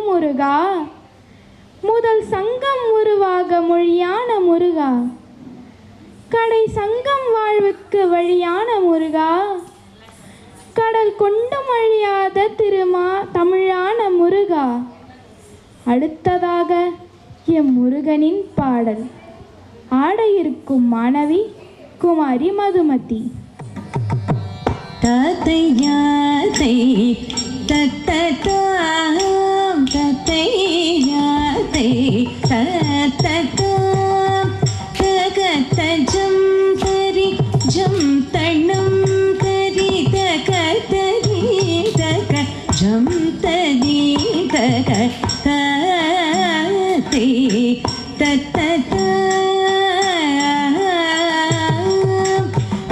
முருகா, முதல் சங்கம் உருவாக மொழியான முருகா, கடை சங்கம் வாழ்வுக்கு வழியான முருகா, கடல் கொண்டும் அழியாத தமிழான முருகா. அடுத்ததாக எம் முருகனின் பாடல். ஆட இருக்கும் மாணவி குமாரி மதுமதி. தத்தை யாத்தை தத்ததாம் தத்தை யாத்தை தத்ததாம் தகத்த ஜம் தரி ஜம் தண்ணம் தரி தகதரி தக ஜம் தரி தக தத்தை தத்ததாம்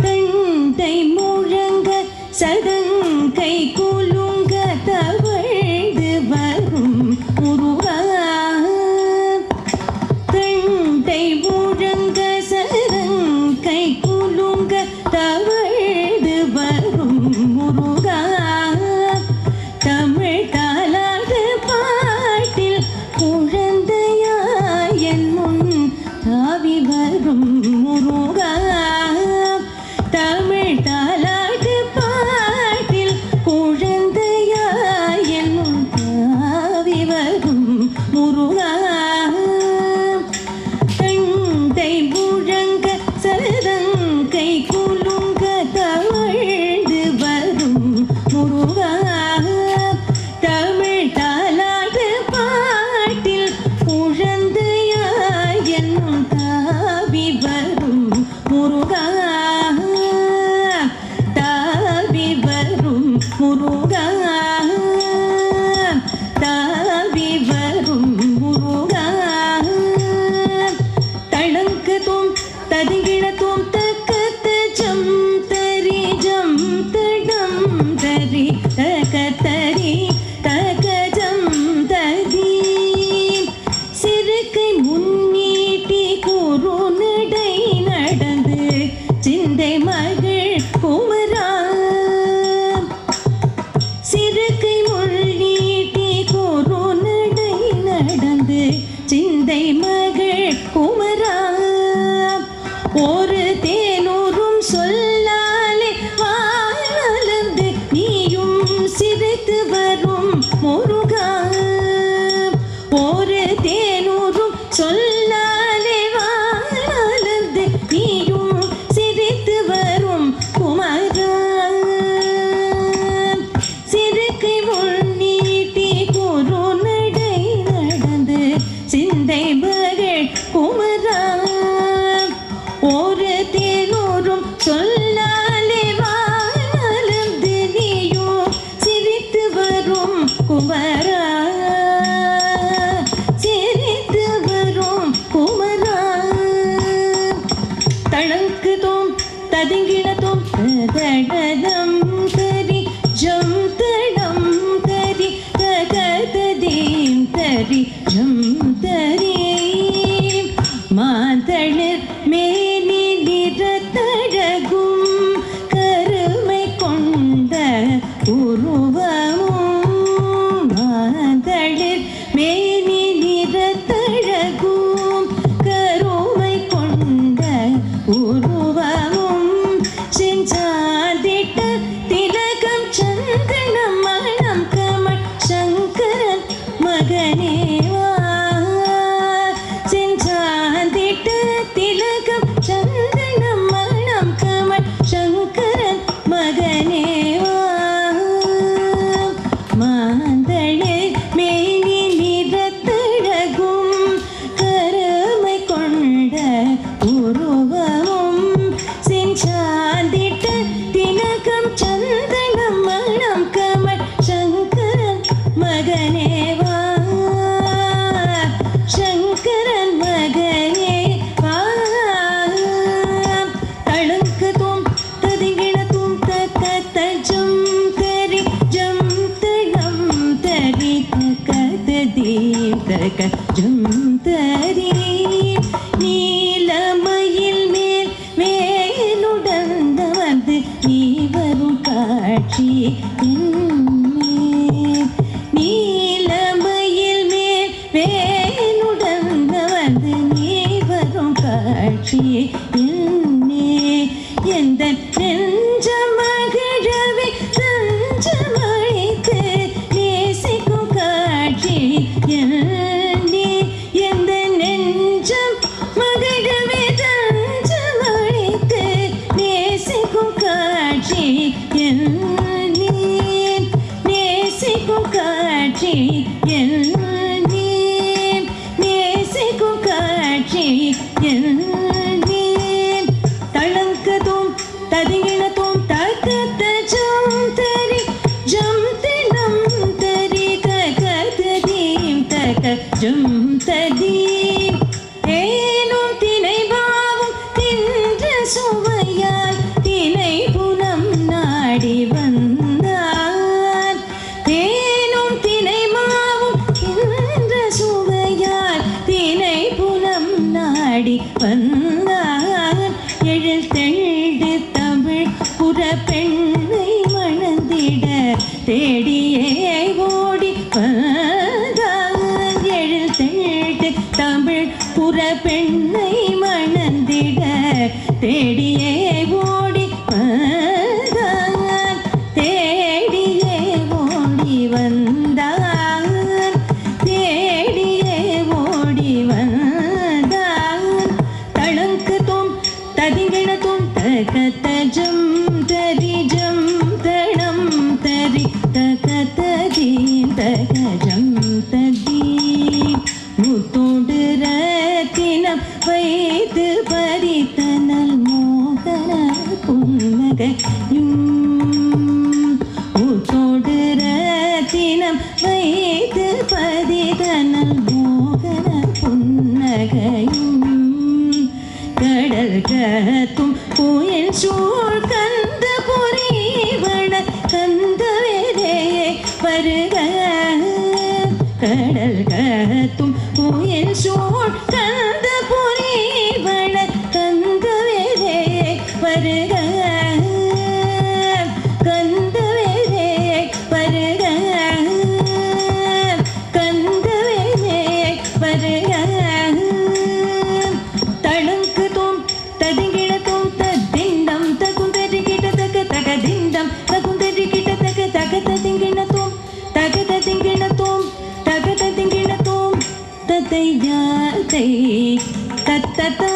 தண்டை முழங்க சதங்கை குலுங்க தவழ்ந்து வரும் முருகா. தண்டை முழங்க சதங்கை குலுங்க தவழ்ந்து வரும் முருகா. தமிழ் தாலாட்டு பாட்டில் குழந்தையாய் என் முன் தாவி வரும் முருகா. தமிழ் தாலாட்டு பாட்டில் குழந்தையாய் என் முன் தாவி வரும் முருகா. தண்டை முழங்க சதங்கை குலுங்க தவழ்ந்து வரும் முருகா. தமிழ் தாலாட்டு பாட்டில் குழந்தையாய் என் முன் தாவி வரும் முருகா. தாவி வரும் முருகா. தாவி வரும் முருகா. தளங்கதும் ததிகிழத்தும் தக்கத்த ஜம் தரி ஜம் தடம் தரி தகதரி தகஜம் தரி. சிறுகை முன்னீட்டி குரு நடை நடந்து சிந்தை மகள் குமரா. சிறுகை முன்னீட்டி குரு நடை நடந்து சிந்தை மகள் குமரா. ஒரு தேனூரும் சொல்லாலே வாழ்ந்து நீயும் சிரித்து வரும் முருகா. ஒரு தேனூரும் சொல்லாலே வாழ்ந்து நீயும் சிரித்து வரும் குமரா. சிறுகை முன்னீட்டி குரு நடை நடந்து சிந்தை மகள் குமரா. ஒரு தேனூரும் சொல்லாலே வாழ்ந்து நீயும் சிரித்து வரும் குமரா. சிரித்து வரும் குமரா. தளங்குதும் ததுங்கிடதும் தடடம் தரி ஜம் தடம் தரி தகததீம் தரி ஜம் தரி. மாதளிர் மேனி நிறத்தழகும் கருமை கொண்ட உருவமும். மாதளிர் மேனி நிறத்தழகும் கருமை கொண்ட உருவமும். செஞ்சாதிட்ட திலகம் சந்தனம் மணம் கமல் சங்கரன் மகனேவா. செஞ்சாதிட்ட திலகம் சந்தனம் மணம் கமல் சங்கரன் மகனேவா. மாந்தளிர் மேனி நிறத்தழகும் கருமை கொண்ட உருவமும். செஞ்சாதிட்ட திலகம் சந்தனம் மணம் கமல் சங்கரன் மகனேவா. சங்கரன் மகனேவா. தளங்கதும் ததிகிழத்தும் தக்கத்த ஜம் தரி ஜம் தடம் தரி தகததீம் தக ஜம் தரி. நீலமயில் மேல் மேலுடந்த வந்து நீ வரும் காட்சி நீலமயில் வேனுடன் வந்து நீ வரும் காட்சி என்னே எந்த நெஞ்ச மகிழவே தஞ்சமழித்து நேசிக்கும் காட்சி என்னே எந்த நெஞ்சம் மகிழவே தஞ்சமழித்து நேசிக்கும் காட்சி என்னே நேசிக்கும் காட்சி என்னே நேசிக்கும் காட்சி என்னே தளங்கதும் ததிங்கிணதும் தகத ஜம் தினம் தரி தகதீம் தக ஜம் ததீம் தேனும் தினைவாவும் தின்ற சுவையால் தினை புனம் நாடி வந்தார் தேனும் தினைமாவும் தின்ற சுவையால் தினை புனம் நாடி வந்தார் எழில் தெண்டு தமிழ் புற பெண்ணை மணந்திட தேடியே ஓடி வந்தார் எழில் தெண்டு தமிழ் புற பெண்ணை மணந்திட தேடியே ஓடி வந்தார் தேடியே ஓடி வந்தார் தேடியே ஓடி வந்தார் தளங்கதும் ததிங்கிணதும் தகத ஜம் தடம் தரி தகதீம் தக ஜம் ததீம் முத்தோடு ரத்தினம் வைத்து பறித்தனல் மோகன புன்னகையும் முத்தோடு ரத்தினம் வைத்து பறித்தனல் மோகன புன்னகையும் கடல் கத்தும் புயல் சூழ் கந்த புரிவன கந்த வேலையே வருக கடல் கத்தும் புயல் சூழ் கந்த புரிவன கந்த வேலையே வருக கந்த வேலையே வருக கந்த வேலையே வருக தளங்கதும் ததிங்கிணதும் ததிண்டம் தகுந்தரிகிட தக தகதிண்டம் தகுந்தரிகிட தக தகததிங்கிணதும் தகததிங்கிணதும் தகததிங்கிணதும் ததை யாதை தத்ததா